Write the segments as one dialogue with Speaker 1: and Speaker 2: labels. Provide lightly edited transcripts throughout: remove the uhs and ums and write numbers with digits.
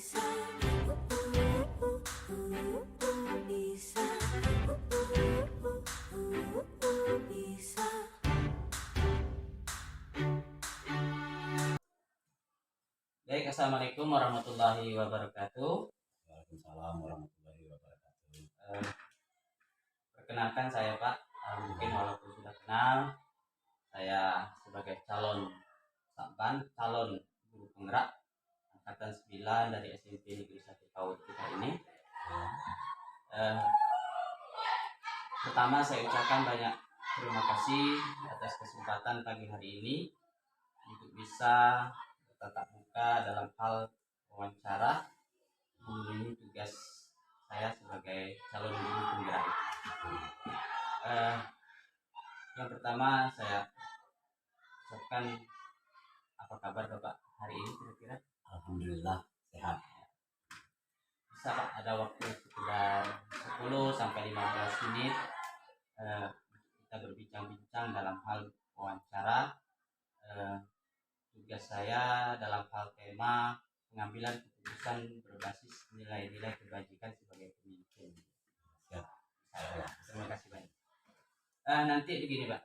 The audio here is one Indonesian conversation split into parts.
Speaker 1: bisa, bisa, bisa.
Speaker 2: Baik, assalamualaikum warahmatullahi wabarakatuh.
Speaker 3: Waalaikumsalam warahmatullahi wabarakatuh.
Speaker 2: Perkenalkan saya Pak, mungkin walaupun sudah kenal, saya sebagai calon guru penggerak angkatan 9 dari SMP Negeri 1 PAUD kita ini. Pertama saya ucapkan banyak terima kasih atas kesempatan pagi hari ini untuk bisa bertatap muka dalam hal wawancara memenuhi tugas saya sebagai calon guru penggerak. Yang pertama saya ucapkan apa kabar Bapak hari ini kira-kira?
Speaker 3: Alhamdulillah sehat.
Speaker 2: Bisa Pak ada waktu sekitar 10 sampai 15 menit kita berbincang-bincang dalam hal wawancara tugas saya dalam hal tema pengambilan keputusan berbasis nilai-nilai kebajikan sebagai pemimpin.
Speaker 3: Siap.
Speaker 2: Terima kasih banyak. Nanti begini Pak,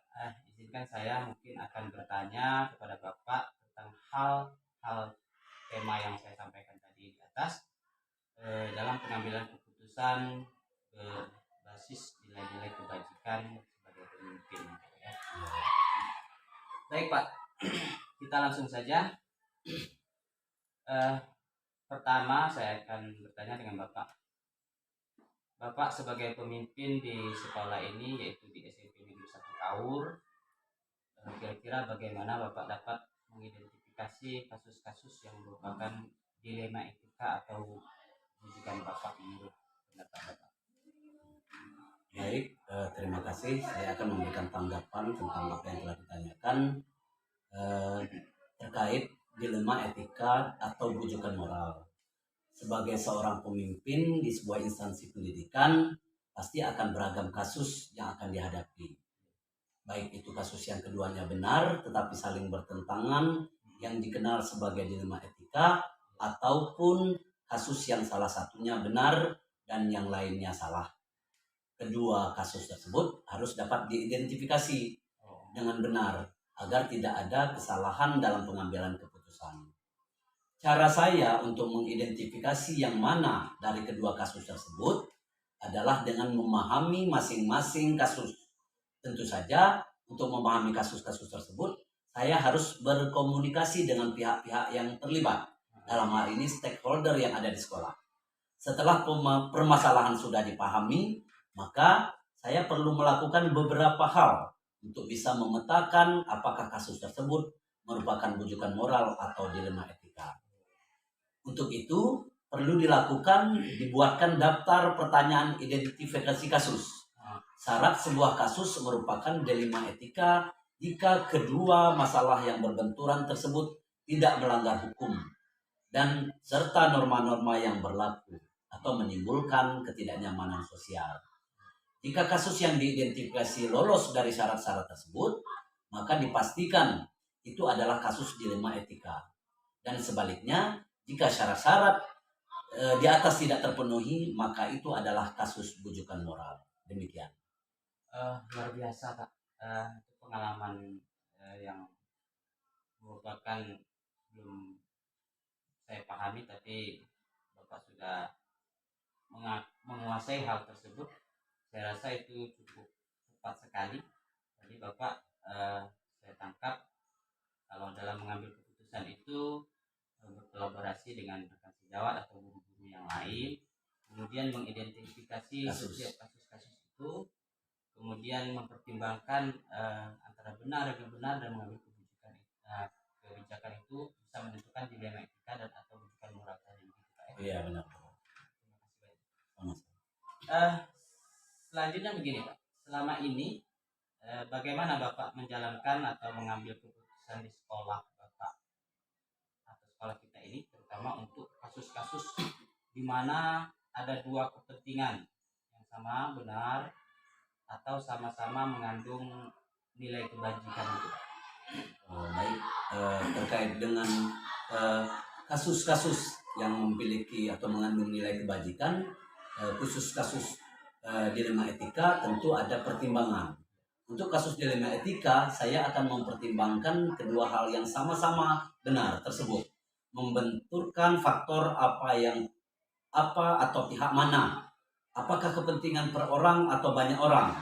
Speaker 2: izinkan saya mungkin akan bertanya kepada Bapak tentang hal-hal tema yang saya sampaikan tadi di atas dalam pengambilan keputusan berbasis nilai-nilai kebajikan sebagai pemimpin. Ya. Baik Pak, kita langsung saja. Pertama saya akan bertanya dengan Bapak. Bapak sebagai pemimpin di sekolah ini yaitu di SMP Negeri 1 Kaur, kira-kira bagaimana Bapak dapat mengidentifikasi kasus-kasus yang merupakan dilema etika atau rujukan Bapak menurut pendapat Bapak?
Speaker 3: Baik, terima kasih. Saya akan memberikan tanggapan tentang apa yang telah ditanyakan terkait dilema etika atau rujukan moral. Sebagai seorang pemimpin di sebuah instansi pendidikan, pasti akan beragam kasus yang akan dihadapi. Baik itu kasus yang keduanya benar, tetapi saling bertentangan, yang dikenal sebagai dilema etika, ataupun kasus yang salah satunya benar dan yang lainnya salah. Kedua kasus tersebut harus dapat diidentifikasi dengan benar, agar tidak ada kesalahan dalam pengambilan keputusan. Cara saya untuk mengidentifikasi yang mana dari kedua kasus tersebut adalah dengan memahami masing-masing kasus. Tentu saja untuk memahami kasus-kasus tersebut, saya harus berkomunikasi dengan pihak-pihak yang terlibat. Dalam hal ini stakeholder yang ada di sekolah. Setelah permasalahan sudah dipahami, maka saya perlu melakukan beberapa hal untuk bisa memetakan apakah kasus tersebut merupakan rujukan moral atau dilema etika. Untuk itu, perlu dibuatkan daftar pertanyaan identifikasi kasus. Syarat sebuah kasus merupakan dilema etika jika kedua masalah yang berbenturan tersebut tidak melanggar hukum dan serta norma-norma yang berlaku atau menimbulkan ketidaknyamanan sosial. Jika kasus yang diidentifikasi lolos dari syarat-syarat tersebut, maka dipastikan itu adalah kasus dilema etika. Dan sebaliknya, jika syarat-syarat di atas tidak terpenuhi, maka itu adalah kasus rujukan moral. Demikian.
Speaker 2: Luar biasa Pak, itu pengalaman yang merupakan belum saya pahami, tapi Bapak sudah menguasai hal tersebut. Saya rasa itu cukup tepat sekali. Jadi Bapak saya tangkap kalau dalam mengambil keputusan itu berkolaborasi dengan rekan sejawat atau guru-guru yang lain, kemudian mengidentifikasi setiap kasus-kasus itu, kemudian mempertimbangkan antara benar dan benar dan mengambil kebijakan itu bisa menentukan dilema etika dan atau rujukan moral tadi.
Speaker 3: Iya benar.
Speaker 2: Terima kasih banyak. Selanjutnya begini Pak, selama ini bagaimana Bapak menjalankan atau mengambil keputusan di sekolah Bapak atau sekolah kita ini, terutama untuk kasus-kasus di mana ada dua kepentingan yang sama benar atau sama-sama mengandung nilai kebajikan itu?
Speaker 3: Baik, terkait dengan kasus-kasus yang memiliki atau mengandung nilai kebajikan, khusus kasus dilema etika tentu ada pertimbangan. Untuk kasus dilema etika, saya akan mempertimbangkan kedua hal yang sama-sama benar tersebut. Membenturkan faktor apa atau pihak mana. Apakah kepentingan per orang atau banyak orang.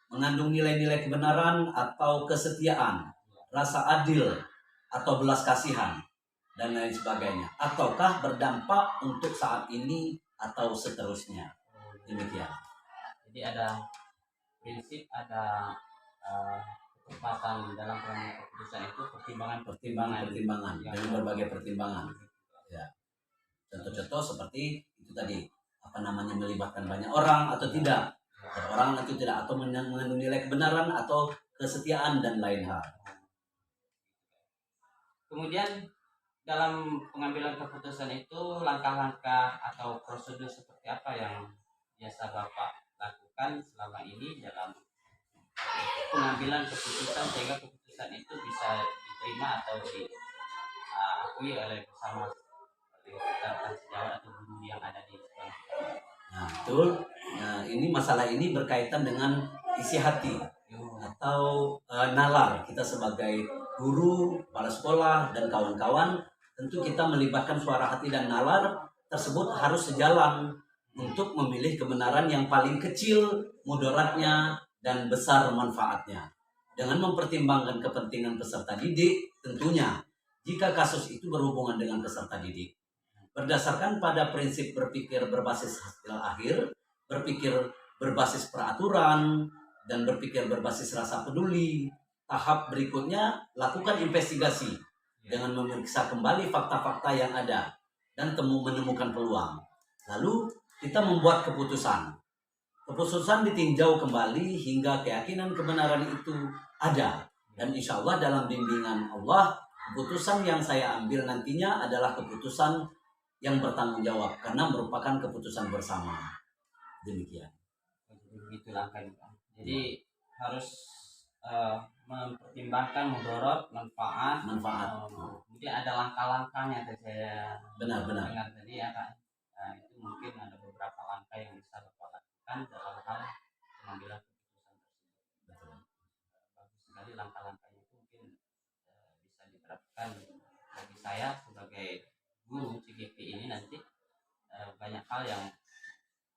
Speaker 3: Mengandung nilai-nilai kebenaran atau kesetiaan. Rasa adil atau belas kasihan. Dan lain sebagainya. Ataukah berdampak untuk saat ini atau seterusnya. Demikian.
Speaker 2: Jadi ada prinsip, ada ketepatan dalam pengambilan keputusan itu pertimbangan
Speaker 3: dengan berbagai pertimbangan. Ya. Contoh-contoh seperti itu tadi, melibatkan banyak orang atau tidak, orang atau tidak, atau mengandung nilai kebenaran atau kesetiaan dan lain hal.
Speaker 2: Kemudian dalam pengambilan keputusan itu langkah-langkah atau prosedur seperti apa yang biasa Bapak lakukan selama ini dalam pengambilan keputusan sehingga keputusan itu bisa diterima atau diakui oleh bersama rekan sejawat atau guru yang ada di sekolah.
Speaker 3: Nah, betul. Nah, masalah ini berkaitan dengan isi hati atau nalar kita sebagai guru, kepala sekolah dan kawan-kawan. Tentu kita melibatkan suara hati dan nalar tersebut harus sejalan untuk memilih kebenaran yang paling kecil mudaratnya dan besar manfaatnya. Dengan mempertimbangkan kepentingan peserta didik, tentunya jika kasus itu berhubungan dengan peserta didik. Berdasarkan pada prinsip berpikir berbasis hasil akhir, berpikir berbasis peraturan, dan berpikir berbasis rasa peduli, tahap berikutnya lakukan investigasi dengan memeriksa kembali fakta-fakta yang ada dan menemukan peluang. Lalu kita membuat keputusan. Keputusan ditinjau kembali hingga keyakinan kebenaran itu ada. Dan insya Allah dalam bimbingan Allah, keputusan yang saya ambil nantinya adalah keputusan yang bertanggung jawab karena merupakan keputusan bersama. Demikian.
Speaker 2: Begitu langkahnya. Jadi harus mempertimbangkan mudarat, manfaat. Kemudian ada langkah-langkahnya tadi saya
Speaker 3: benar
Speaker 2: dengar tadi ya Kak. Nah, itu mungkin ada beberapa langkah yang bisa Bapak lakukan dalam hal pengambilan keputusan tersebut. Bagus sekali langkah-langkahnya itu mungkin bisa diterapkan bagi saya sebagai guru CGP ini nanti. Banyak hal yang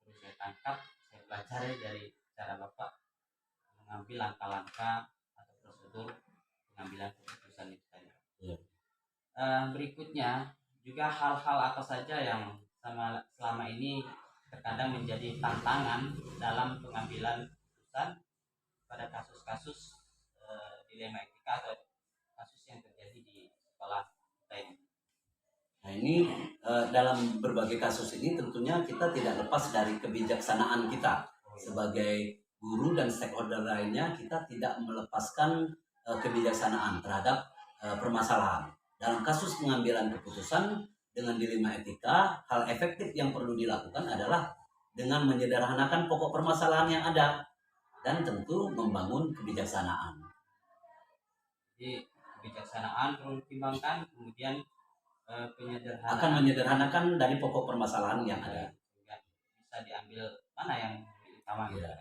Speaker 2: perlu saya tangkap, saya pelajari dari cara Bapak mengambil langkah-langkah atau prosedur pengambilan keputusan itu tadi.
Speaker 3: Ya.
Speaker 2: Berikutnya juga hal-hal apa saja yang selama ini terkadang menjadi tantangan dalam pengambilan keputusan pada kasus-kasus dilema etika atau kasus yang terjadi di sekolah kita ini.
Speaker 3: Nah ini dalam berbagai kasus ini tentunya kita tidak lepas dari kebijaksanaan kita sebagai guru dan stakeholder lainnya. Kita tidak melepaskan kebijaksanaan terhadap permasalahan. Dalam kasus pengambilan keputusan dengan dilema etika, hal efektif yang perlu dilakukan adalah dengan menyederhanakan pokok permasalahan yang ada dan tentu membangun kebijaksanaan.
Speaker 2: Jadi kebijaksanaan perlu dipertimbangkan, kemudian penyederhanaan
Speaker 3: akan menyederhanakan dari pokok permasalahan yang ada.
Speaker 2: Bisa diambil mana yang utama.
Speaker 3: Ya.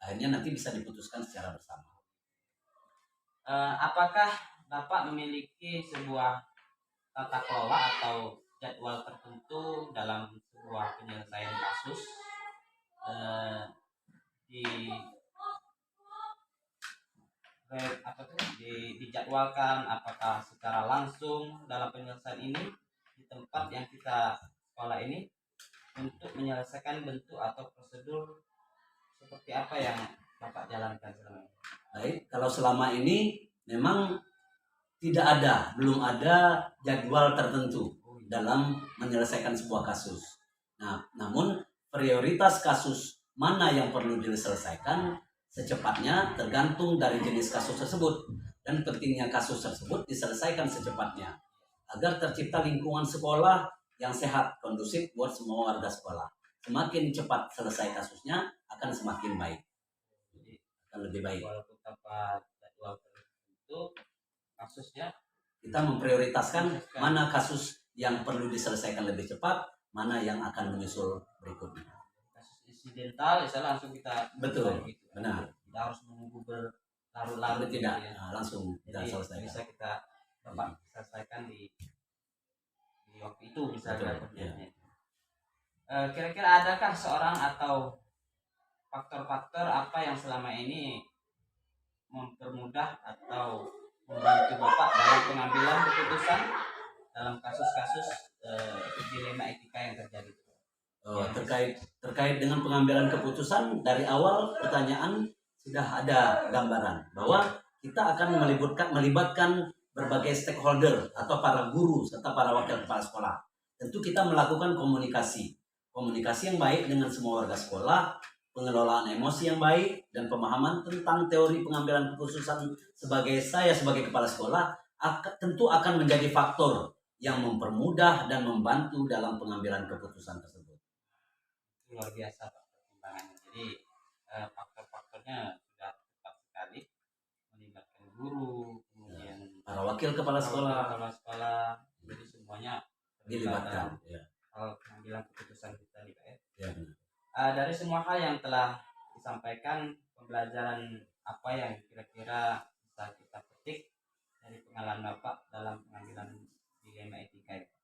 Speaker 3: Akhirnya nanti bisa diputuskan secara bersama.
Speaker 2: Apakah Bapak memiliki sebuah tata kelola atau jadwal tertentu dalam sebuah penyelesaian kasus dijadwalkan apakah secara langsung dalam penyelesaian ini di tempat yang kita sekolah ini untuk menyelesaikan bentuk atau prosedur seperti apa yang Bapak jalankan selama ini?
Speaker 3: Baik, kalau selama ini memang belum ada jadwal tertentu dalam menyelesaikan sebuah kasus. Nah, namun prioritas kasus mana yang perlu diselesaikan secepatnya tergantung dari jenis kasus tersebut dan pentingnya kasus tersebut diselesaikan secepatnya agar tercipta lingkungan sekolah yang sehat, kondusif buat semua warga sekolah. Semakin cepat selesai kasusnya akan semakin baik. Jadi akan lebih baik.
Speaker 2: Walaupun tanpa jadwal tertentu kasusnya
Speaker 3: kita memprioritaskan mana kasus yang perlu diselesaikan lebih cepat, mana yang akan menyusul berikutnya.
Speaker 2: Kasus insidental bisa langsung kita
Speaker 3: Betul,
Speaker 2: gitu.
Speaker 3: benar.
Speaker 2: Tidak harus menunggu berlarut-larut
Speaker 3: Tidak,
Speaker 2: gitu ya.
Speaker 3: langsung kita
Speaker 2: Jadi
Speaker 3: selesaikan.
Speaker 2: bisa kita selesaikan di waktu itu misalnya.
Speaker 3: Betul, ya.
Speaker 2: Kira-kira adakah seorang atau faktor-faktor apa yang selama ini mempermudah atau membantu Bapak dalam pengambilan keputusan dalam kasus-kasus dilema etika yang terjadi?
Speaker 3: Terkait dengan pengambilan keputusan, dari awal pertanyaan sudah ada gambaran bahwa kita akan melibatkan berbagai stakeholder atau para guru serta para wakil kepala sekolah. Tentu kita melakukan komunikasi yang baik dengan semua warga sekolah, pengelolaan emosi yang baik, dan pemahaman tentang teori pengambilan keputusan saya sebagai kepala sekolah tentu akan menjadi faktor yang mempermudah dan membantu dalam pengambilan keputusan tersebut.
Speaker 2: Luar biasa Pak pertimbangannya. Jadi faktor-faktornya sudah tepat sekali, melibatkan guru, kemudian
Speaker 3: para wakil kepala sekolah,
Speaker 2: jadi semuanya
Speaker 3: dilibatkan. Ya.
Speaker 2: Hal pengambilan keputusan kita nih Pak ya.
Speaker 3: Ya.
Speaker 2: Dari semua hal yang telah disampaikan, pembelajaran apa yang kira-kira bisa kita petik dari pengalaman Bapak dalam pengambilan dilema etika itu?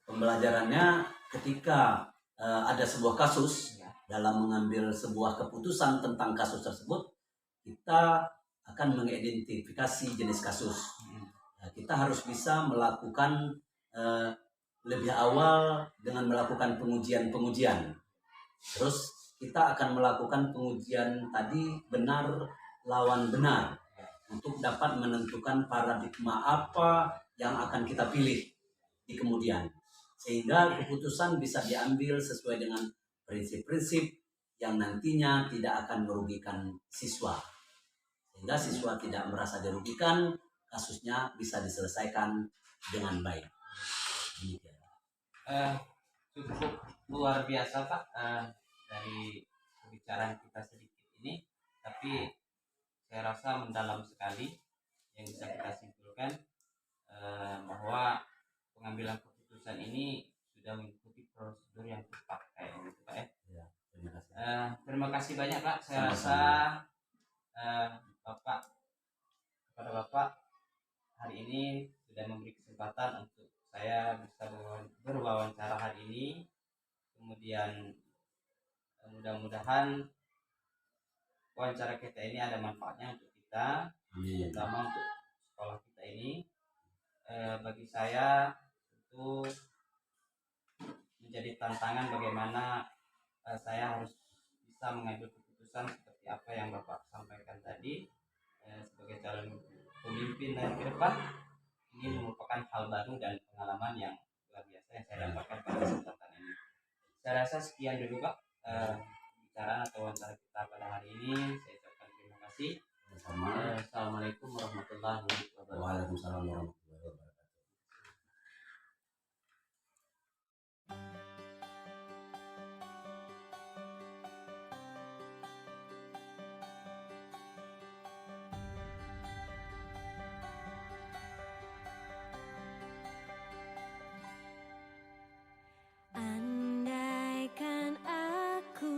Speaker 3: Pembelajarannya ketika ada sebuah kasus, dalam mengambil sebuah keputusan tentang kasus tersebut, kita akan mengidentifikasi jenis kasus. Kita harus bisa melakukan lebih awal dengan melakukan pengujian. Terus kita akan melakukan pengujian tadi benar lawan benar untuk dapat menentukan paradigma apa yang akan kita pilih di kemudian, sehingga keputusan bisa diambil sesuai dengan prinsip-prinsip yang nantinya tidak akan merugikan siswa, sehingga siswa tidak merasa dirugikan, kasusnya bisa diselesaikan dengan baik.
Speaker 2: Cukup luar biasa Pak dari pembicaraan kita sedikit ini, tapi saya rasa mendalam sekali yang bisa kita simpulkan bahwa pengambilan keputusan ini sudah mengikuti prosedur yang tepat kayak gitu Pak ya.
Speaker 3: Terima kasih.
Speaker 2: Terima kasih banyak Pak. Saya rasa kepada Bapak hari ini sudah memberi kesempatan untuk saya bisa berwawancara hari ini. Kemudian mudah-mudahan wawancara kita ini ada manfaatnya untuk kita, terutama untuk sekolah kita ini. Bagi saya itu menjadi tantangan bagaimana saya harus bisa mengambil keputusan seperti apa yang Bapak sampaikan tadi sebagai calon pemimpin dari ke depan. Ini merupakan hal baru dan pengalaman yang luar biasa yang saya dapatkan pada kesempatan ini. Saya rasa sekian dulu Pak pembicaraan atau wawancara kita pada hari ini. Saya ucapkan terima kasih. Assalamualaikum warahmatullahi wabarakatuh.
Speaker 3: Waalaikumsalam warahmatullahi wabarakatuh.
Speaker 1: Andaikan aku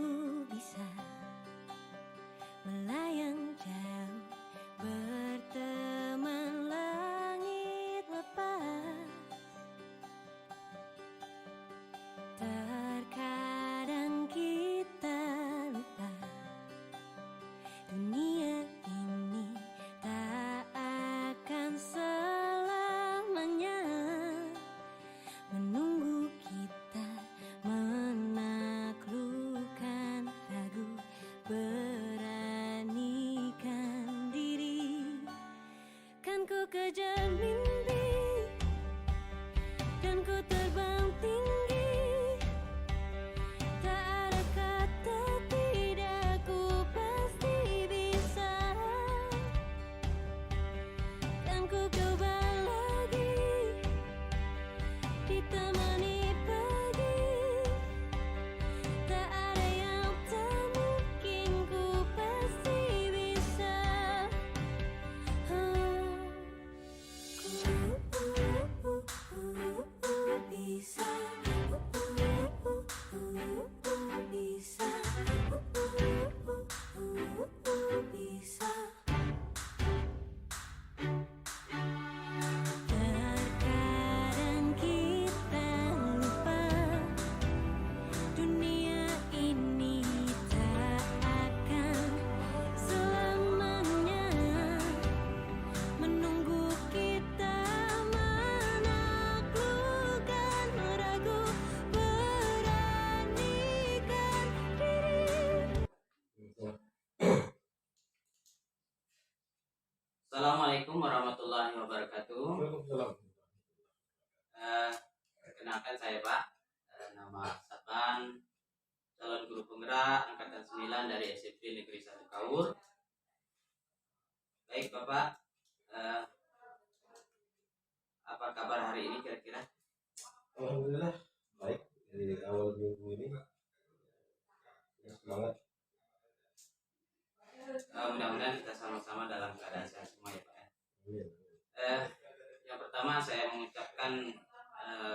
Speaker 1: bisa melayang jauh, berteman langit lepas. Terkadang kita lupa, dunia ini tak akan selamanya menunggu kita menaklukkan ragu, beranikan diri. Kan ku kejar mimpi dan ku terbang tinggi, tak ada kata tidak, ku pasti bisa. Kan ku coba lagi, ditemani pagi, tak ada yang tak mungkin, ku pasti bisa. Ku
Speaker 2: Perkenalkan saya Pak, nama Saban, calon guru penggerak angkatan 9 dari SMP Negeri 1 Kaur. Baik Bapak, apa kabar hari ini kira-kira?
Speaker 4: Alhamdulillah baik, dari awal minggu ini ya, semangat.
Speaker 2: Mudah-mudahan kita sama-sama dalam keadaan sehat semua ya Pak.
Speaker 4: Amin.
Speaker 2: Yang pertama saya mengucapkan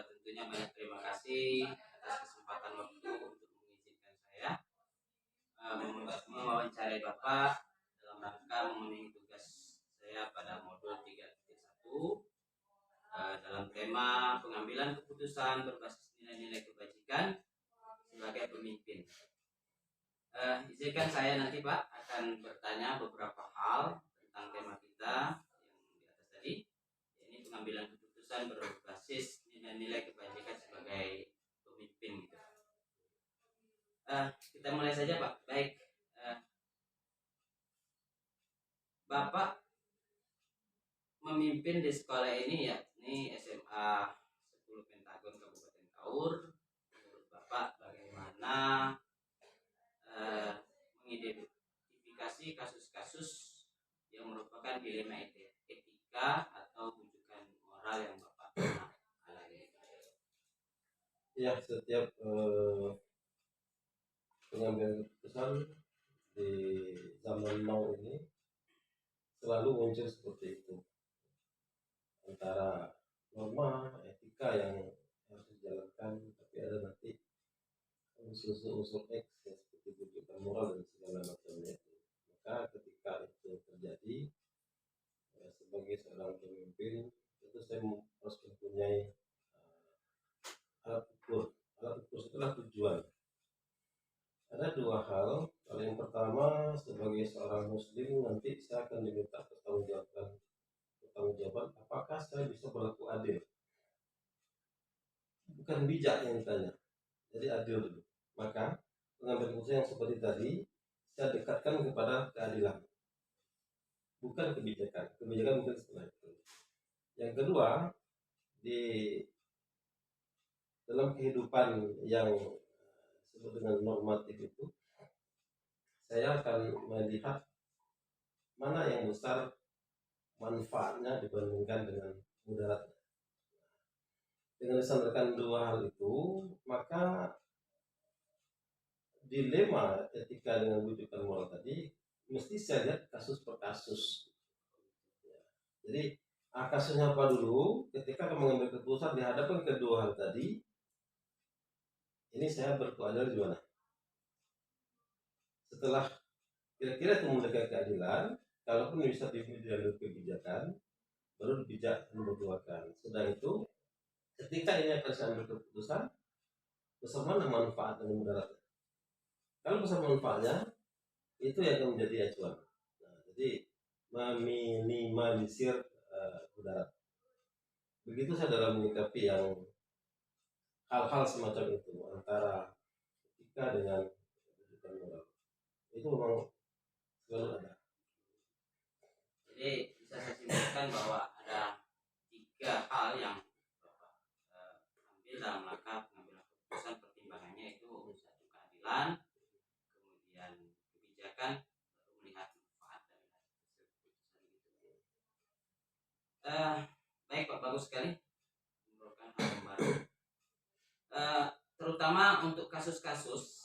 Speaker 2: tentunya banyak terima kasih atas kesempatan waktu untuk mengizinkan saya mewawancarai Bapak dalam rangka memenuhi tugas saya pada modul 3.1 dalam tema pengambilan keputusan berbasis nilai-nilai kebajikan sebagai pemimpin. Izinkan saya nanti Pak akan bertanya beberapa hal tentang tema kita yang di atas tadi, ini pengambilan keputusan berbasis nilai-nilai kebajikan sebagai pemimpin gitu. Kita mulai saja Pak. Baik, Bapak memimpin di sekolah ini yakni SMA 10 Pentagon Kabupaten Kaur. Menurut Bapak bagaimana mengidentifikasi kasus-kasus yang merupakan dilema etika atau rujukan moral yang Bapak pernah alami?
Speaker 4: Ya, setiap pengambilan keputusan di zaman now ini selalu muncul seperti itu, antara norma etika yang harus dijalankan, tapi ada nanti unsur-unsur X yang seperti rujukan moral dan segala macamnya itu. Maka ketika itu terjadi, sebagai seorang pemimpin itu saya harus mempunyai alat ukur. Alat ukur itulah tujuan. Ada dua hal. Hal yang pertama, sebagai seorang muslim nanti saya akan diminta pertanggungjawaban apakah saya bisa berlaku adil. Bukan bijak yang ditanya, jadi adil dulu. Maka pengambil keputusan yang seperti tadi saya dekatkan kepada keadilan, bukan kebijakan. Kebijakan mungkin setelah itu. Yang kedua, di dalam kehidupan yang disebut dengan normatif itu, saya akan melihat mana yang besar manfaatnya dibandingkan dengan mudaratnya. Dengan disampaikan dua hal itu, maka dilema etika dengan rujukan moral tadi mesti saya lihat kasus per kasus. Jadi kasusnya apa dulu? Ketika mengambil keputusan dihadapkan kedua hal tadi, ini saya berkeadilan di mana? Setelah kira-kira itu mendekati keadilan, kalaupun bisa diambil kebijakan, baru bijak menduakan. Sudah itu, ketika ini akan saya ambil keputusan, besar mana manfaat dan mudaratnya? Kalau besar manfaatnya, itu yang akan menjadi acuan. Nah, jadi meminimalisir mudarat. Begitu saya dalam menyikapi yang hal-hal semacam itu antara etika dengan rujukan moral. Itu memang selalu ada.
Speaker 2: Jadi bisa saya simpulkan bahwa ada 3 hal yang Bapak ambil dalam rangka pengambilan keputusan. Pertimbangannya itu satu keadilan, kemudian kebijakan, baru melihat manfaat dari hasil keputusan itu. Baik Pak, bagus sekali merupakan hal yang baru. Terutama untuk kasus-kasus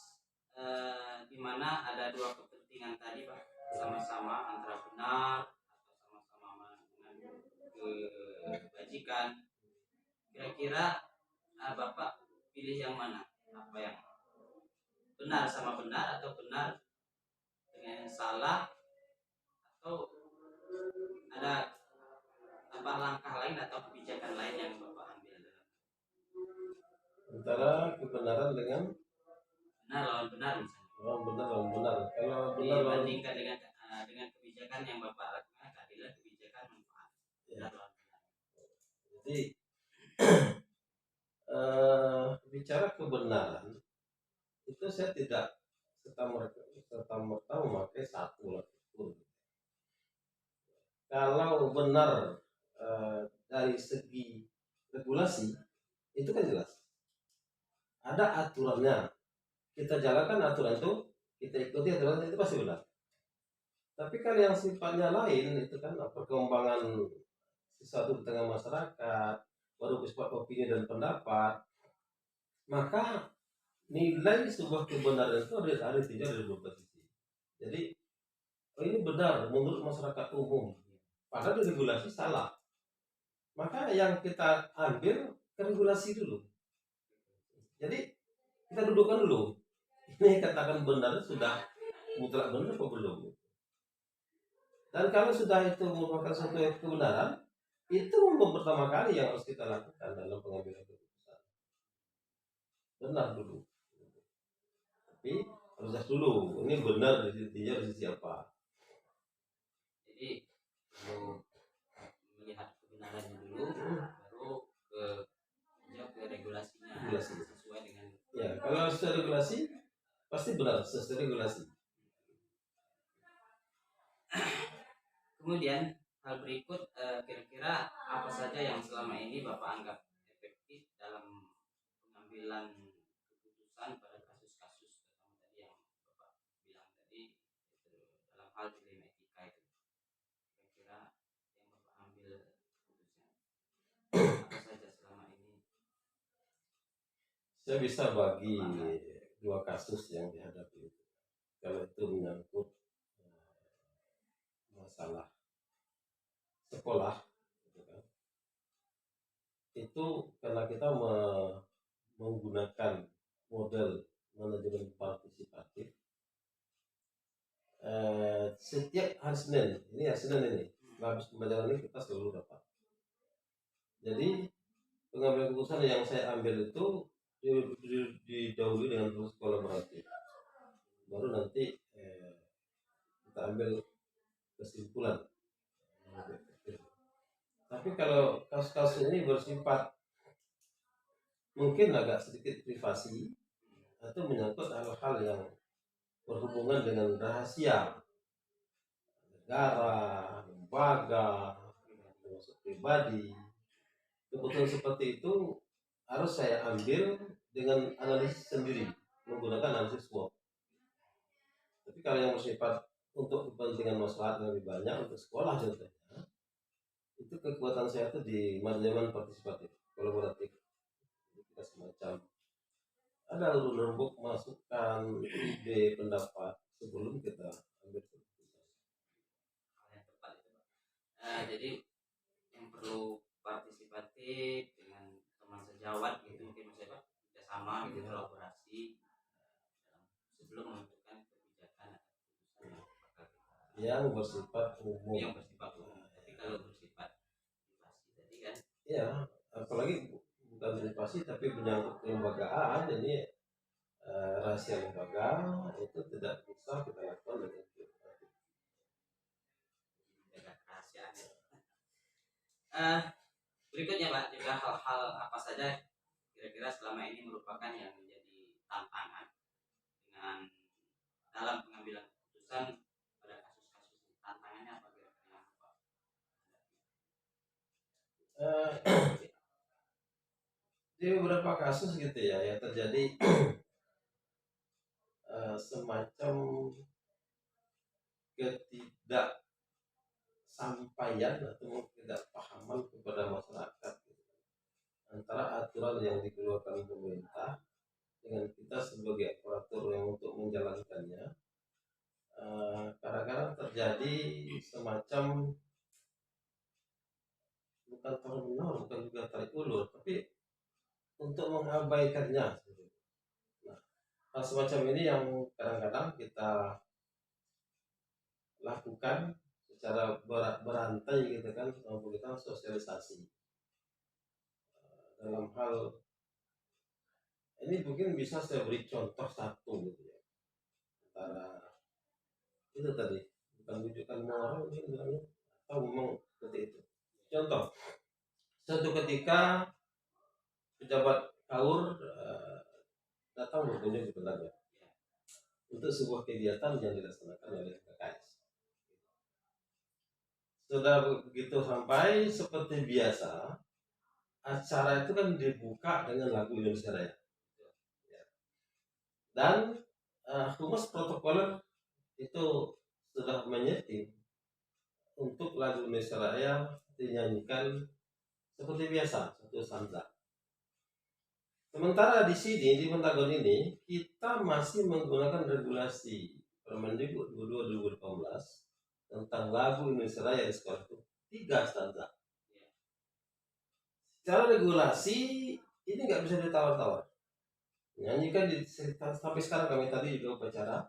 Speaker 2: di mana ada dua kepentingan tadi Pak, sama-sama antara benar atau sama-sama mengandung kebajikan. Kira-kira Bapak pilih yang mana? Apa yang benar sama benar, atau benar dengan yang salah, atau ada langkah lain atau kebijakan lain yang Bapak ambil?
Speaker 4: Antara kebenaran dengan
Speaker 2: Benar lawan benar misalnya.
Speaker 4: lawan benar. Kalau benar lawan
Speaker 2: Dibandingkan dengan kebijakan yang Bapak lakukan, keadilan, kebijakan, manfaat. Benar lawan benar.
Speaker 4: Jadi bicara kebenaran itu saya tidak serta-merta memakai satu alat ukur. Kalau benar dari segi regulasi itu kan jelas. ada aturannya, kita jalankan aturan itu, kita ikuti aturan itu pasti benar. Tapi kalau yang sifatnya lain itu kan perkembangan sesuatu di tengah masyarakat, baru bersifat opini dan pendapat, maka nilai sebuah kebenaran itu harus ditinjau dari dua sisi. Jadi ini benar menurut masyarakat umum, padahal regulasi salah. Maka yang kita ambil ke regulasi dulu. Jadi kita dudukkan dulu. Ini katakan benar sudah mutlak benar atau belum? Dan kalau sudah itu merupakan suatu kebenaran, itu pertama kali yang harus kita lakukan dalam pengambilan keputusan. Benar dulu. Tapi harus tes dulu. Ini benar dari sisi apa?
Speaker 2: Jadi perlu melihat kebenarannya dulu, baru ke regulasinya
Speaker 4: Regulasi.
Speaker 2: sesuai dengan.
Speaker 4: Ya, kalau sesuai regulasi pasti benar sesuai regulasi.
Speaker 2: Kemudian hal berikut, kira-kira apa saja yang selama ini Bapak anggap efektif dalam pengambilan keputusan pada kasus-kasus terutama tadi yang Bapak bilang tadi, itu dalam hal dilema etika itu, kira-kira yang Bapak ambil keputusan apa saja selama ini?
Speaker 4: Saya bisa bagi dua kasus yang dihadapi. Kalau itu menyangkut masalah sekolah, gitu kan. Itu karena kita menggunakan model manajemen partisipatif. Setiap hari Senin, ini hari Senin ini, habis pembelajaran ini kita selalu dapat. Jadi pengambilan keputusan yang saya ambil itu didahului dengan proses kolaboratif. Baru nanti kita ambil kesimpulan. Tapi kalau kasus-kasus ini bersifat mungkin agak sedikit privasi atau menyangkut hal-hal yang berhubungan dengan rahasia negara, lembaga, termasuk pribadi, keputusan seperti itu harus saya ambil dengan analisis sendiri, menggunakan analisis SWOT. Tapi kalau yang bersifat untuk kepentingan masyarakat yang lebih banyak untuk sekolah contohnya, itu kekuatan saya itu di manajemen partisipatif, kolaboratif. Kita semacam ada rembuk masukan, ide, pendapat sebelum kita ambil keputusan.
Speaker 2: Hal yang tepat itu Pak. Jadi yang perlu partisipatif dengan teman sejawat gitu, mungkin Mas Pak kerjasama gitu, kolaborasi dalam sebelum menentukan kebijakan atau keputusan apakah kita
Speaker 4: Yang bersifat umum.
Speaker 2: yang bersifat umum. Tapi kalau bersifat privasi tadi kan,
Speaker 4: Ya, apalagi bukan privasi tapi menyangkut kelembagaan, ini rahasia lembaga itu tidak bisa kita lakukan dengan privasi.
Speaker 2: menjaga kerahasiaan. Berikutnya Pak, juga hal-hal apa saja kira-kira selama ini merupakan yang menjadi tantangan dengan dalam pengambilan keputusan pada kasus-kasus ini? Tantangannya apa kira-kira yang Bapak hadapi?
Speaker 4: Di beberapa kasus gitu ya yang terjadi semacam ketidaksampaian atau ketidakpahaman kepada masyarakat gitu, antara aturan yang dikeluarkan pemerintah dengan kita sebagai operator yang untuk menjalankannya. Kadang-kadang terjadi semacam bukan tarik menor, bukan juga tarik ulur, tapi untuk mengabaikannya. Nah, hal semacam ini yang kadang-kadang kita lakukan secara berantai gitu kan, kita sosialisasi dalam hal ini. Mungkin bisa saya beri contoh satu gitu ya, antara itu tadi bukan rujukan moral mungkin bilangnya, atau memang seperti itu. Contoh, suatu ketika pejabat KAUR datang berkunjung ke Belanda untuk sebuah kegiatan yang dilaksanakan oleh KKS. Sudah begitu sampai, seperti biasa acara itu kan dibuka dengan lagu Indonesia Raya. Dan humas protokoler itu sudah menyeting untuk lagu Indonesia Raya dinyanyikan seperti biasa satu stanza. Sementara di sini di Pentagon ini kita masih menggunakan regulasi Permendikbud 22/2018 tentang lagu Indonesia Raya di sekolah itu 3 stanza. Secara regulasi ini nggak bisa ditawar-tawar. Nyanyikan sampai sekarang kami tadi juga upacara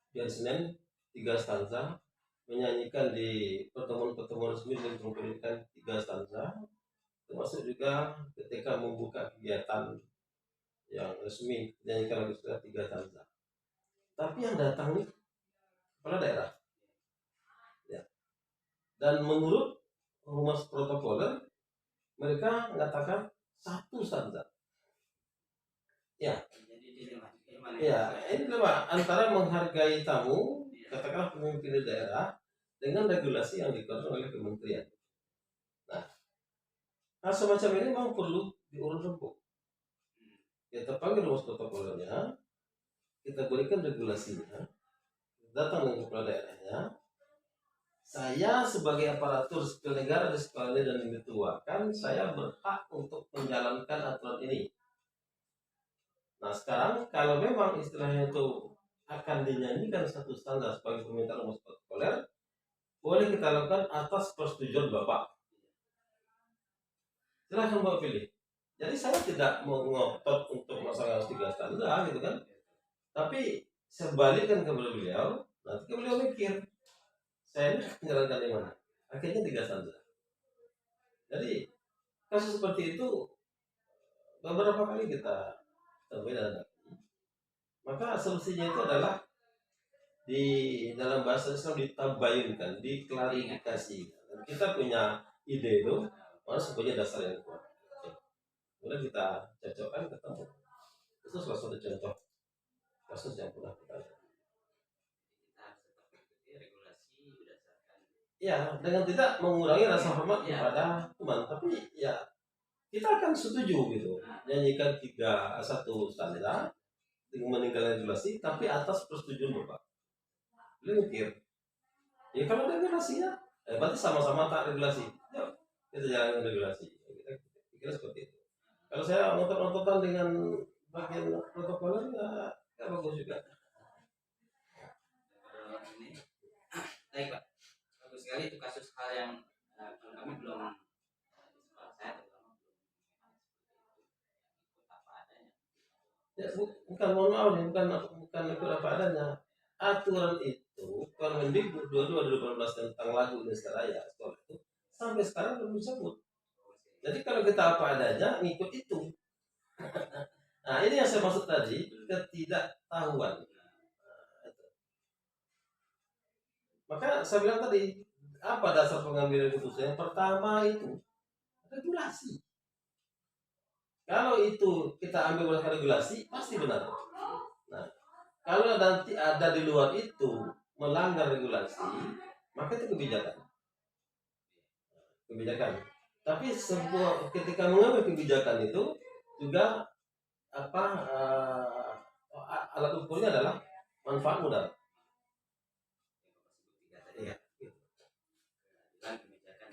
Speaker 4: di hari Senin 3 stanza, menyanyikan di pertemuan-pertemuan resmi dengan pendidikan 3 stanza, termasuk juga ketika membuka kegiatan yang resmi menyanyikan lagu sudah 3 stanza. Tapi yang datang nih kepala daerah, ya. Dan menurut humas protokoler mereka mengatakan 1 stanza. Ya, ini lemah antara menghargai tamu, katakanlah pemimpin daerah, dengan regulasi yang dikeluarkan oleh kementerian. Nah, hal semacam ini memang perlu diurus rembuk. Kita panggil humas protokolernya, kita berikan regulasinya, datang dengan kepala daerahnya. Saya sebagai aparatur sipil negara di sekolah ini dan dituakan, saya berhak untuk menjalankan aturan ini. Nah sekarang kalau memang istilahnya itu akan dinyanyikan 1 stanza sebagai permintaan humas protokoler, boleh kita lakukan atas persetujuan Bapak. Silahkan Bapak pilih. Jadi saya tidak mau ngotot untuk masalah 3 stanza gitu kan. Tapi sebalikkan kepada beliau, nanti beliau mikir, saya ini menjalankan di mana? Akhirnya 3 stanza. Jadi kasus seperti itu beberapa kali kita temui dan maka solusinya itu adalah di dalam bahasa Islam ditabayunkan, diklarifikasi. Dan kita punya ide itu, harus punya dasar yang kuat. Kemudian kita cocokkan ketemu. Itu salah satu contoh kasus yang pernah kita lihat. Ya, dengan tidak mengurangi rasa hormat kepada teman, tapi ya kita akan setuju gitu, nyanyikan 1 stanza dengan meninggalkan regulasi, tapi atas persetujuan Bapak. Beliau mikir, ya kalau ada regulasinya, berarti sama-sama tak regulasi. Yuk, kita jalankan regulasi. Kita pikir seperti itu. Kalau saya nonton-nontonan dengan bagian protokoler, ya bagus juga.
Speaker 2: Baik Pak, bagus sekali itu kasus hal yang kalau kami belum di sekolah saya terutama belum ikut apa adanya.
Speaker 4: Ya, bukan mohon maaf nih, bukan ikut apa adanya. Aturan itu Permendikbud 22/2018 tentang lagu Indonesia Raya sekolah itu sampai sekarang belum dicabut. Jadi kalau kita apa adanya ngikut itu. Nah ini yang saya maksud tadi, ketidaktahuan. Maka saya bilang tadi, apa dasar pengambilan keputusan? Yang pertama itu regulasi. Kalau itu kita ambil berdasarkan regulasi, pasti benar. Nah, kalau nanti ada di luar itu melanggar regulasi, maka itu kebijakan. Tapi ketika mengambil kebijakan itu juga alat ukurnya adalah manfaat modal. Iya.
Speaker 2: Kebijakan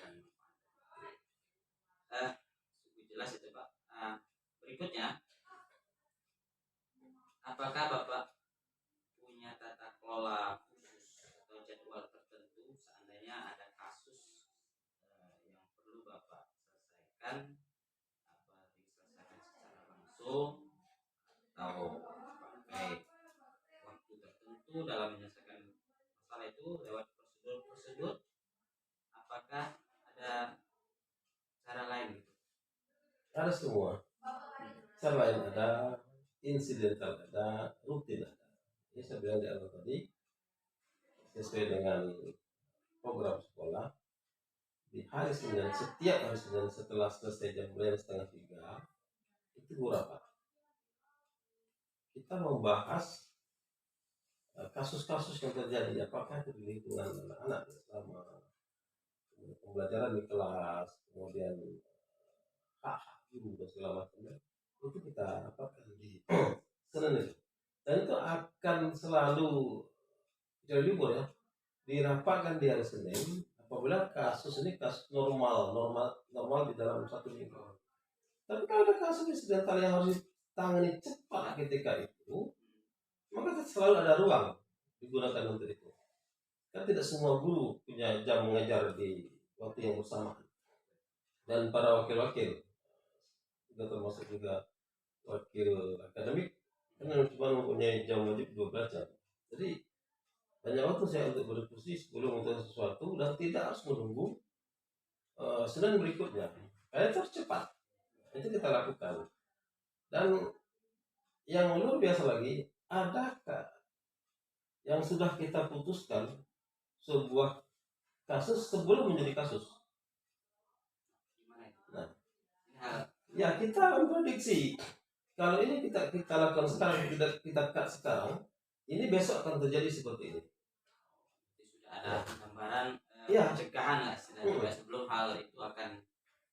Speaker 2: dan cukup jelas itu Pak. Berikutnya, apakah Bapak punya tata kelola khusus atau jadwal tertentu seandainya ada kasus yang perlu Bapak selesaikan, apa diselesaikan secara langsung atau pakai waktu tertentu dalam menyelesaikan masalah itu lewat prosedur-prosedur, apakah ada cara lain gitu?
Speaker 4: Ada semua. Cara lain ada, insidental ada, rutin ada. Ini saya bilang di awal tadi, sesuai dengan program sekolah, di hari Senin, setiap hari Senin setelah selesai jam 2:30, itu berapa? Kita membahas kasus-kasus yang terjadi, apakah itu di lingkungan anak-anak selama pembelajaran di kelas, kemudian hak guru dan segala macamnya, itu kita dapatkan di Senin itu. selalu dari libur ya, dirapatkan di hari Senin apabila kasus ini kasus normal di dalam satu minggu. Tapi kalau ada kasus insidental yang harus ditangani cepat ketika itu, maka selalu ada ruang digunakan untuk itu. Kan tidak semua guru punya jam mengajar di waktu yang bersamaan. Dan para wakil-wakil, juga termasuk juga wakil akademik, kan cuma mempunyai jam wajib 12 jam. Jadi banyak waktu saya untuk berdiskusi sebelum untuk sesuatu dan tidak harus menunggu Senin berikutnya. Kayak harus cepat. Itu kita lakukan. Dan yang luar biasa lagi, adakah yang sudah kita putuskan sebuah kasus sebelum menjadi kasus?
Speaker 2: Gimana itu?
Speaker 4: Nah,
Speaker 2: Ini hal
Speaker 4: ya kita memprediksi kalau ini kita lakukan sekarang, kita cut sekarang, ini besok akan terjadi seperti ini.
Speaker 2: sudah ada gambaran
Speaker 4: Iya.
Speaker 2: pencegahan lah istilahnya sebelum hal itu akan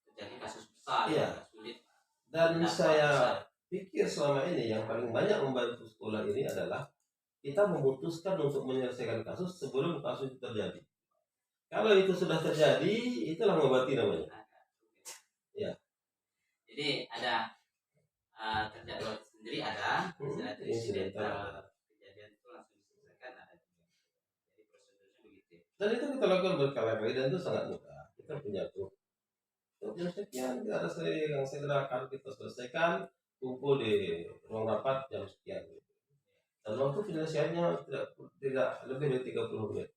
Speaker 2: terjadi kasus besar
Speaker 4: Iya.
Speaker 2: yang sulit.
Speaker 4: Dan
Speaker 2: dampak
Speaker 4: saya
Speaker 2: besar.
Speaker 4: pikir selama ini yang paling banyak membantu sekolah ini adalah kita memutuskan untuk menyelesaikan kasus sebelum kasus itu terjadi. Kalau itu sudah terjadi, itulah mengobati namanya. Iya.
Speaker 2: Jadi ada terjadwal sendiri ada, istilah itu insidental kejadian itu langsung diselesaikan ada juga. Jadi prosedurnya begitu.
Speaker 4: Dan itu kita lakukan berkali-kali dan itu sangat mudah. Kita punya tuh. Jam sekian kita ada yang segera akan kita selesaikan, kumpul di ruang rapat jam sekian. Dan waktu penyelesaiannya tidak lebih dari 30 menit.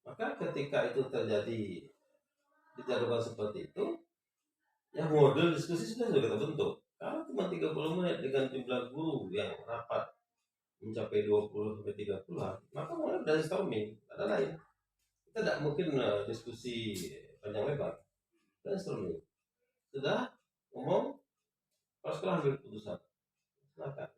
Speaker 4: Maka ketika itu terjadi dijadwalkan seperti itu, ya model diskusi sudah kita bentuk. Kalau cuma 30 menit dengan jumlah guru yang rapat mencapai 20 sampai 30-an, maka mulai brainstorming, ada lain. Kita tidak mungkin diskusi panjang lebar. Brainstorming. Sudah ngomong, kalau sekolah ambil keputusan. Silakan.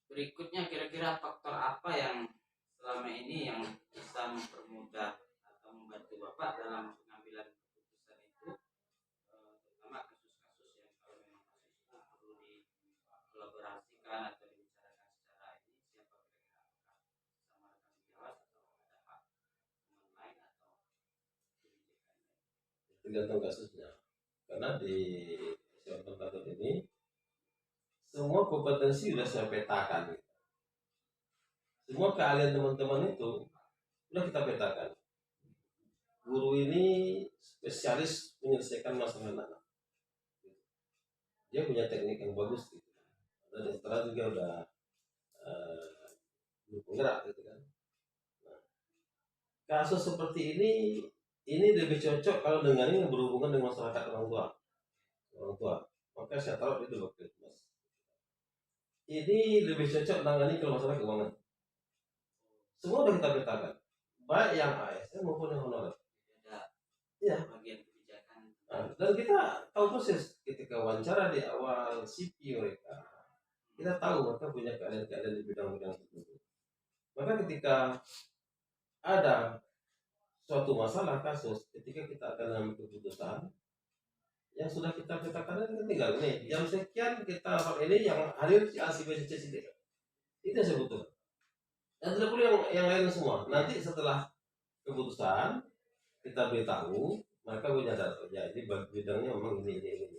Speaker 2: Berikutnya kira-kira faktor apa yang selama ini yang bisa mempermudah atau membantu Bapak dalam pengambilan keputusan itu, terutama kasus-kasus yang kalau memang kasus itu perlu dikolaborasikan atau dibicarakan secara ini, siapa kira-kira apakah sama rekan sejawat atau ada hak teman lain atau kebijakan lain?
Speaker 4: Tergantung kasusnya. Karena di SMK ini semua kompetensi sudah saya petakan. Semua keahlian teman-teman itu sudah kita petakan. Guru ini spesialis menyelesaikan masalah anak. Dia punya teknik yang bagus gitu. Dan setelah juga udah penggerak gitu kan. Nah, kasus seperti ini lebih cocok kalau dengan ini berhubungan dengan masyarakat orang tua. Maka saya taruh itu waktu itu, Mas. Ini lebih cocok menangani kalau masalah keuangan. Semua sudah kita petakan, baik yang ASN maupun yang honorer.
Speaker 2: Ada
Speaker 4: Iya.
Speaker 2: bagian kebijakan.
Speaker 4: Nah, dan kita tahu persis ketika wawancara di awal CV mereka, kita tahu mereka punya keahlian-keahlian di bidang-bidang tertentu. Maka ketika ada suatu masalah kasus, ketika kita akan ambil keputusan, yang sudah kita petakan itu tinggal ini jam sekian kita rapat ini yang hadir si A, si B, si C, si D. Itu yang saya butuhkan. Dan tidak perlu yang lain semua. Nanti setelah keputusan kita beritahu mereka punya data. Ya ini bidangnya memang ini.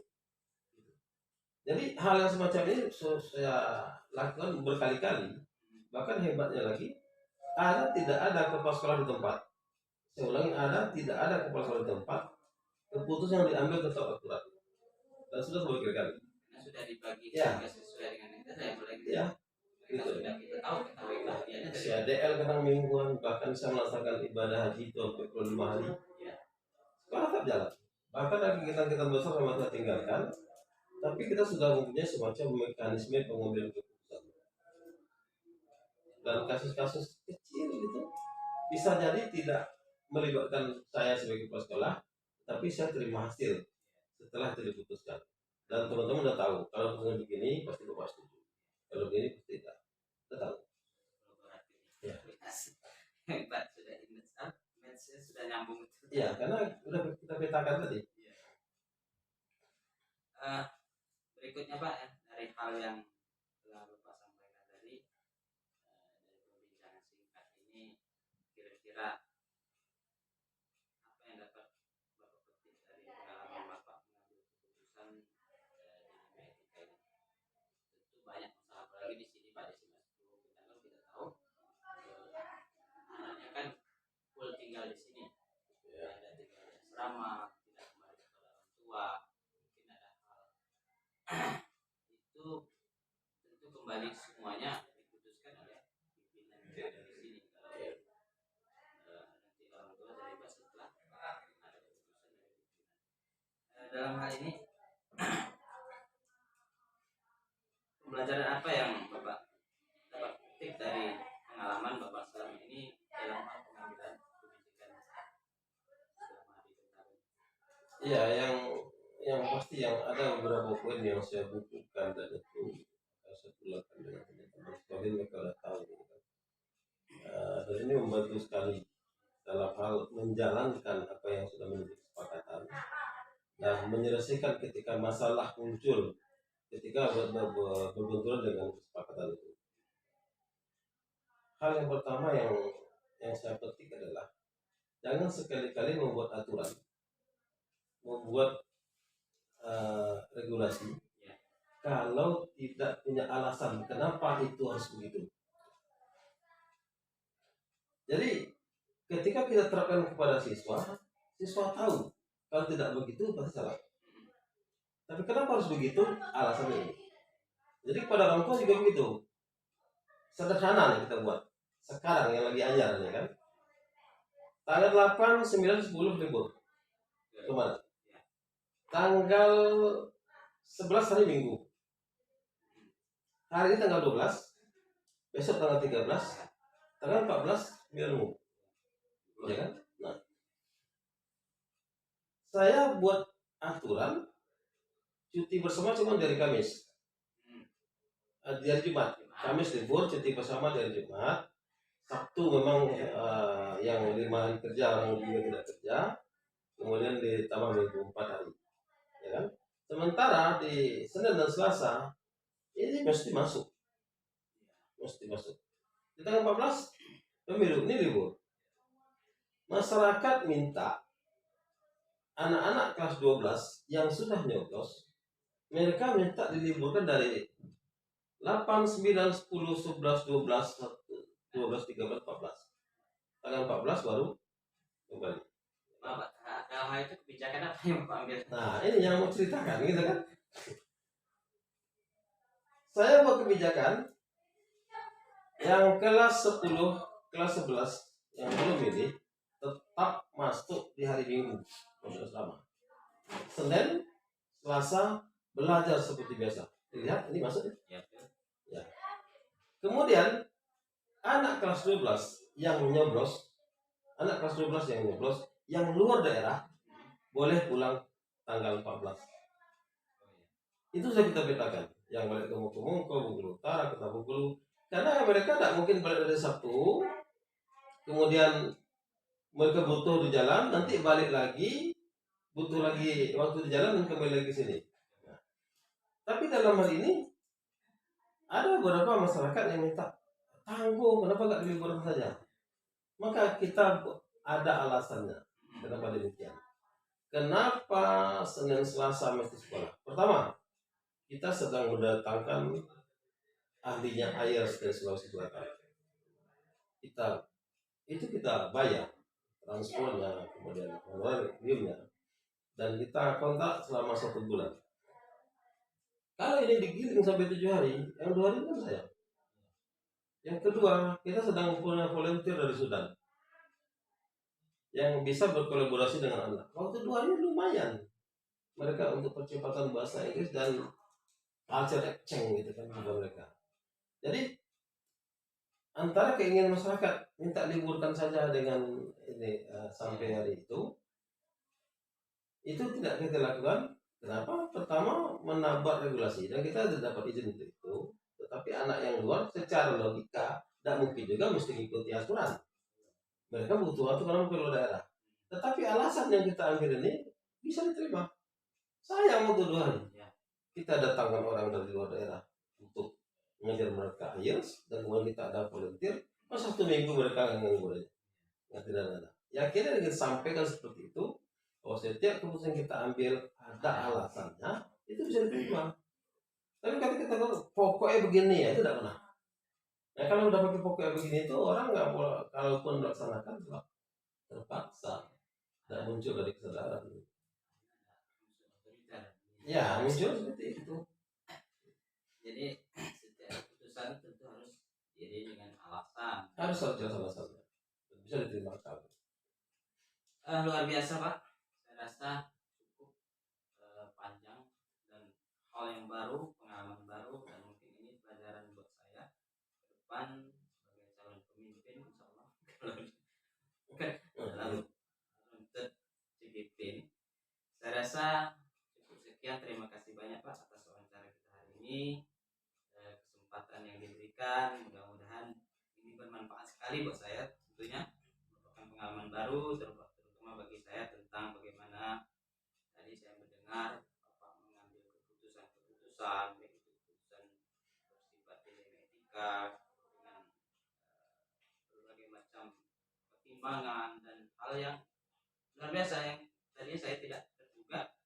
Speaker 4: Jadi hal yang semacam ini saya lakukan berkali-kali. Bahkan hebatnya lagi, tidak ada kepala sekolah di tempat. Saya ulangi, tidak ada kepala sekolah di tempat. Keputusan yang diambil tetap akurat dan sudah berkali-kali.
Speaker 2: Karena sudah dibagi
Speaker 4: Ya.
Speaker 2: sesuai dengan itu saya mulai
Speaker 4: Ya.
Speaker 2: Kita sudah kita tahu ketahui keahliannya dari
Speaker 4: CADL kadang mingguan, bahkan saya melaksanakan ibadah haji itu sampai 25 hari.
Speaker 2: Ya.
Speaker 4: Sekolah tetap jalan. Bahkan ada kegiatan-kegiatan besar yang kita tinggalkan, tapi kita sudah mempunyai semacam mekanisme pengambilan keputusan. Dan kasus-kasus kecil itu bisa jadi tidak melibatkan saya sebagai kepala sekolah, tapi saya terima hasil setelah itu diputuskan. Dan teman-teman udah tahu kalau putusan begini pasti bapak setuju, kalau begini pasti tidak. Kita tahu.
Speaker 2: kolaboratif.
Speaker 4: Ya.
Speaker 2: Hebat sudah match-nya sudah nyambung.
Speaker 4: Iya, karena udah kita petakan tadi.
Speaker 2: Berikutnya Pak, dari hal yang telah Bapak sampaikan kira-kira apa yang dapat Bapak petik dari pengalaman Bapak mengambil keputusan di dunia etika ini? Tentu banyak masalah, apalagi di sini Pak Desimas itu kita kan kita tahu anaknya kan full tinggal di sini,
Speaker 4: Ya.
Speaker 2: ada tinggal di asrama, tidak kembali kepada orang tua, mungkin ada hal itu tentu kembali semuanya diputuskan oleh pimpinan yang ada di sini. Kalau nanti orang tua terlibat setelah ada keputusan dari pimpinan. Dalam hal ini pembelajaran apa yang Bapak dapat petik dari pengalaman Bapak selama ini dalam hal pengambilan kebijakan selama di tentara?
Speaker 4: Iya, yang pasti yang ada beberapa poin yang saya bukukan dan itu saya pulakan dengan teman-teman sebagai mereka udah tahu gitu kan. Dan ini membantu sekali dalam hal menjalankan apa yang sudah menjadi kesepakatan dan menyelesaikan ketika masalah muncul ketika berbenturan dengan kesepakatan itu. Hal yang pertama yang saya petik adalah jangan sekali-kali membuat aturan, membuat regulasi kalau tidak punya alasan kenapa itu harus begitu. Jadi ketika kita terapkan kepada siswa tahu kalau tidak begitu pasti salah. Tapi kenapa harus begitu? Alasannya ini. Jadi kepada orang tua juga begitu. Sederhana nih kita buat. Sekarang yang lagi anyar nih kan. Tanggal 8, 9, 10 libur. Kemana? Tanggal 11 hari Minggu. Hari ini tanggal 12. Besok tanggal 13. Tanggal 14 Minggu. Ya kan? Nah. Saya buat aturan cuti bersama cuma dari Kamis, dari Jumat. Kamis libur, cuti bersama dari Jumat. Sabtu memang yang 5 hari kerja orang juga tidak kerja. Kemudian ditambah minggu 4 hari, ya kan? Sementara di Senin dan Selasa ini mesti masuk. Di tanggal 14 pemilu ini libur. Masyarakat minta anak-anak kelas 12 yang sudah nyoblos, mereka minta diliburkan dari 8, 9, 10, 11, 12, 12, 13, 14. Tanggal 14 baru kembali.
Speaker 2: Bapak, dalam hal itu kebijakan apa yang Bapak ambil?
Speaker 4: Nah, ini yang mau ceritakan gitu kan. Saya buat kebijakan yang kelas 10, kelas 11 yang belum ini tetap masuk di hari Minggu masuk asrama. Senin, Selasa belajar seperti biasa. Lihat ini masuk ya. Ya. Kemudian anak kelas 12 yang nyoblos, yang luar daerah boleh pulang tanggal 14. Itu sudah kita petakan. Yang balik ke Mungko, Bengkulu Utara, Kota Bengkulu. Karena mereka tidak mungkin balik dari Sabtu, kemudian mereka butuh di jalan, nanti balik lagi, butuh lagi waktu di jalan dan kembali lagi ke sini. Nah, tapi dalam hal ini ada beberapa masyarakat yang minta tangguh, kenapa nggak diliburkan saja? Maka kita ada alasannya. Kenapa demikian? Kenapa Senin Selasa mesti sekolah? Pertama, kita sedang mendatangkan ahlinya IELTS dari Sulawesi Selatan. Kita bayar transportnya, kemudian honorariumnya, dan kita kontak selama 1 bulan. Kalau ini digiling sampai 7 hari, yang 2 hari kan saya. Yang kedua, kita sedang punya volunteer dari Sudan yang bisa berkolaborasi dengan anak. Waktu 2 hari lumayan mereka untuk percepatan bahasa Inggris dan culture exchange gitu kan juga mereka. Jadi antara keinginan masyarakat minta liburkan saja dengan ini sampai hari itu tidak kita lakukan. Kenapa? Pertama menabrak regulasi dan kita tidak dapat izin untuk itu. Tetapi anak yang luar secara logika tidak mungkin juga mesti mengikuti aturan. Mereka butuh aturan keluar daerah. Tetapi alasan yang kita ambil ini bisa diterima. Sayang waktu 2 hari. Kita datangkan orang dari luar daerah untuk mengajar mereka IELTS dan kemudian kita ada volunteer. Pas 1 minggu mereka nganggur. nggak tidak ada. Yang kita ingin sampaikan seperti itu, bahwa setiap keputusan kita ambil ada alasannya, itu bisa diterima. Tapi kalau kita tahu pokoknya begini ya, itu tidak pernah. Nah kalau udah pakai pokoknya begini itu orang nggak boleh, kalaupun melaksanakan terpaksa, tidak muncul dari kesadaran. Ya muncul seperti itu.
Speaker 2: Jadi setiap keputusan tentu harus diiringi dengan alasan.
Speaker 4: Harus jelas alasannya, bisa diterima kali.
Speaker 2: Luar biasa Pak, saya rasa cukup panjang dan hal yang baru, pengalaman baru, dan mungkin ini pelajaran buat saya ke depan sebagai calon pemimpin insya Allah lalu untuk CGP ini. Saya rasa cukup sekian, terima kasih banyak Pak atas wawancara kita hari ini, kesempatan yang diberikan, mudah-mudahan ini bermanfaat sekali buat saya, tentunya merupakan pengalaman baru terutama bagi saya tentang bagaimana tadi saya mendengar Bapak mengambil keputusan baik itu keputusan bersifat dilema etika dengan berbagai macam pertimbangan dan hal yang luar biasa yang tadinya saya tidak terduga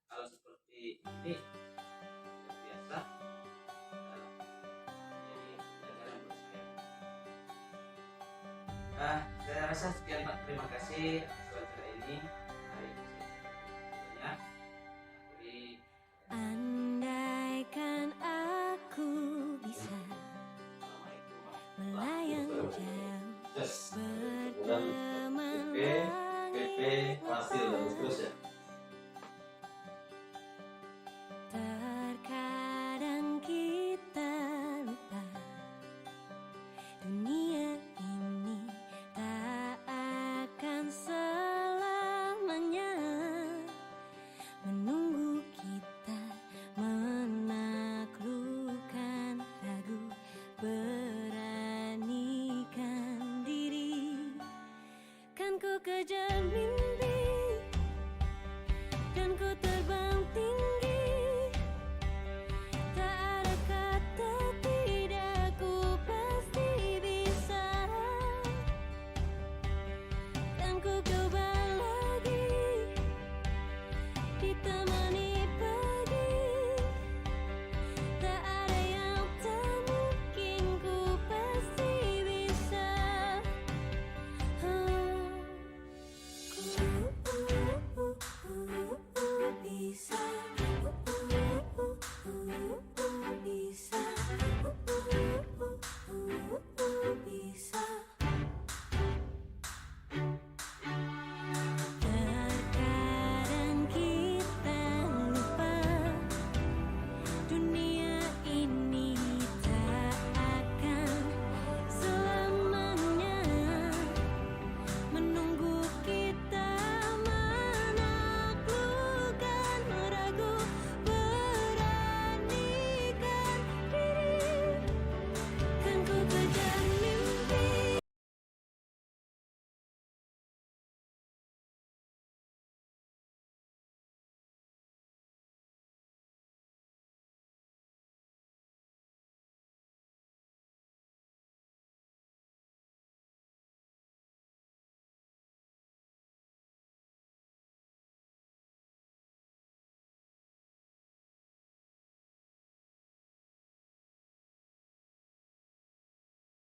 Speaker 2: kalau seperti ini. Luar biasa, jadi pelajaran buat saya. Saya rasa sekian Pak, terima kasih atas wawancara ini.